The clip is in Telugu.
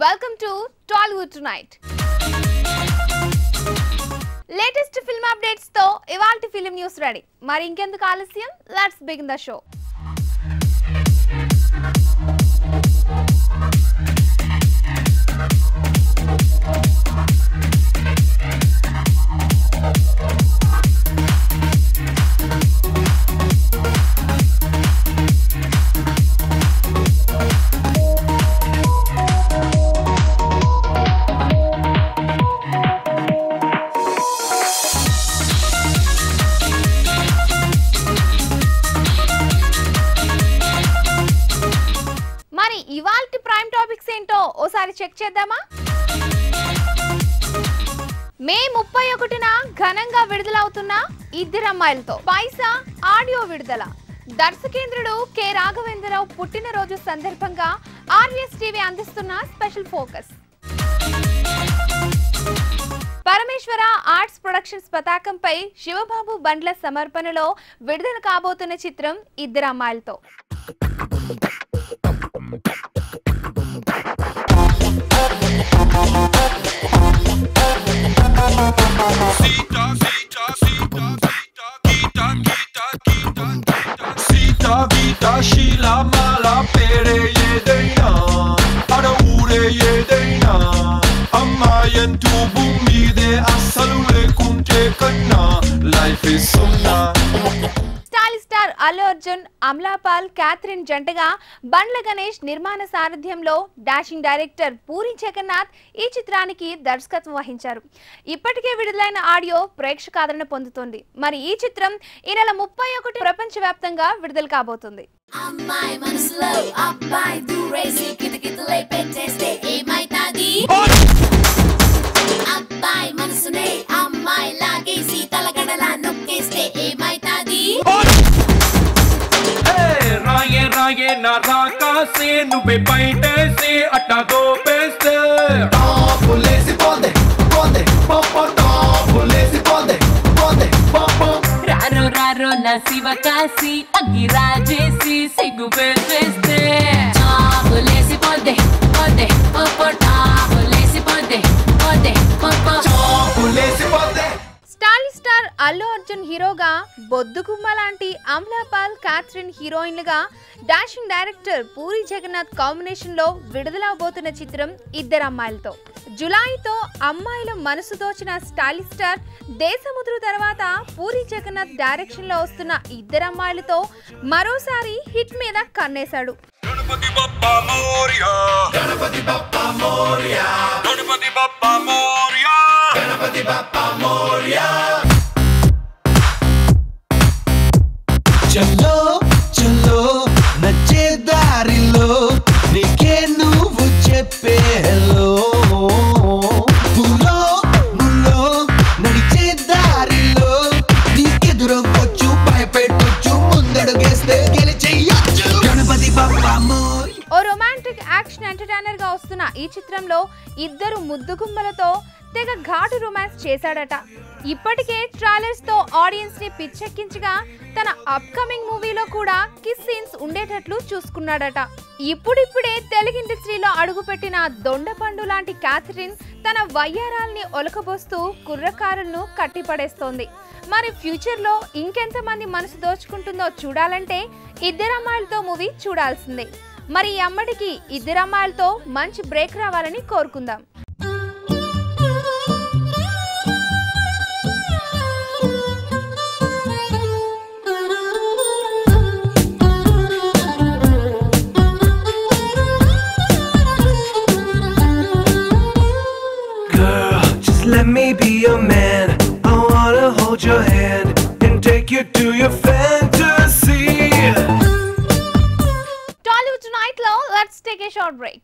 Welcome to Tollywood Tonight. Latest film updates తో ఇవాల్టి film news ready. మరి ఇంకెందుకు ఆలస్యం? Let's begin the show. ఇవాల్టి ప్రైమ్ టాపిక్స్ ఏంటో ఓసారి చెక్ చేద్దామా? మే 31న ఘనంగా విడుదలవుతున్న ఇద్దరమ్మాయిలతో పైసా ఆడియో విడుదల. దర్శకేంద్రుడు కె రాఘవేంద్రరావు పుట్టినరోజు సందర్భంగా ఆర్ఎస్ టీవీ అందిస్తున్న స్పెషల్ ఫోకస్. పరమేశ్వర ఆర్ట్స్ ప్రొడక్షన్స్ పతాకంపై శివబాబు బండ్ల సమర్పణలో విడుదల కాబోతున్న చిత్రం ఇద్దరమ్మాయిలతో. Sheila mala pere yedeina ara ure yedeina amma yentu bumide asalu lekunte kanna life is sunna. Star Allu Arjun, Amala Paul, Catherine జంటగా బండ్ల గణేష్ నిర్మాణ సారథ్యంలో డాషింగ్ డైరెక్టర్ పూరి జగన్నాథ్ ఈ చిత్రానికి దర్శకత్వం వహించారు. ఇప్పటికే విడుదలైన ఆడియో ప్రేక్షకాదరణ పొందుతోంది. మరి ఈ చిత్రం ఈ నెల 31 ప్రపంచవ్యాప్తంగా విడుదల కాబోతుంది. Na raka se nube paite se atta do peste police bonde papa police bonde papa raro na sivakasi agirajesi sigu peste police bonde papa police bonde papa police bonde. Star Allu Arjun హీరోగా, బొద్దుగుమ్మ లాంటి అమలాపాల్, క్యాథరిన్ హీరోయిన్లుగా dashing director Puri Jagannadh combination లో విడుదలవబోతున్న చిత్రం ఇద్దరమ్మాయిలతో. జులైతో అమ్మాయిల మనసు దోచిన స్టైలిష్ స్టార్ దేశముద్రు తర్వాత పూరి జగన్నాథ్ డైరెక్షన్ లో వస్తున్న ఇద్దరమ్మాయిలతో మరోసారి హిట్ మీద కన్నేశాడు. గణపతి బప్పా మోరియా గణపతి బప్పా మోరియా గణపతి బప్పా మోరియా గణపతి బప్పా మోరియా. చల్లో చల్లో నచ్చే దారిలో నీకే నువ్వు చెప్పే హలో ముల్లో ముల్లో నడిచే దారిలో నీకెదురొచ్చు భయపెట్టొచ్చు ముందడుగేస్తే గెలిచేయొచ్చు గణపతి బప్పా మోరియా. ఓ రొమాంటిక్ యాక్షన్ ఎంటర్టైనర్ గా వస్తున్న ఈ చిత్రంలో ఇద్దరు ముద్దుగుమ్మలతో తెగ ఘాటు రొమాన్స్ చేశాడట. ఇప్పటికే ట్రైలర్స్ తో ఆడియన్స్ ని పిచ్చెక్కించగా తన అప్కమింగ్ మూవీలో కూడా కిస్ సీన్స్ ఉండేటట్లు చూసుకున్నాడట. ఇప్పుడిప్పుడే తెలుగు ఇండస్ట్రీలో అడుగుపెట్టిన దొండపండు లాంటి క్యాథరిన్ తన వయ్యారాల్ని ఒలకబోస్తూ కుర్రకారులను కట్టిపడేస్తోంది. మరి ఫ్యూచర్ లో ఇంకెంతమంది మనసు దోచుకుంటుందో చూడాలంటే ఇద్దరమ్మాయిలతో మూవీ చూడాల్సిందే. మరి ఈ అమ్మడికి ఇద్దరమ్మాయిలతో మంచి బ్రేక్ రావాలని కోరుకుందాం. Let me be your man. I wanna hold your hand and take you to your fantasy. Tollywood Tonight lo, let's take a short break.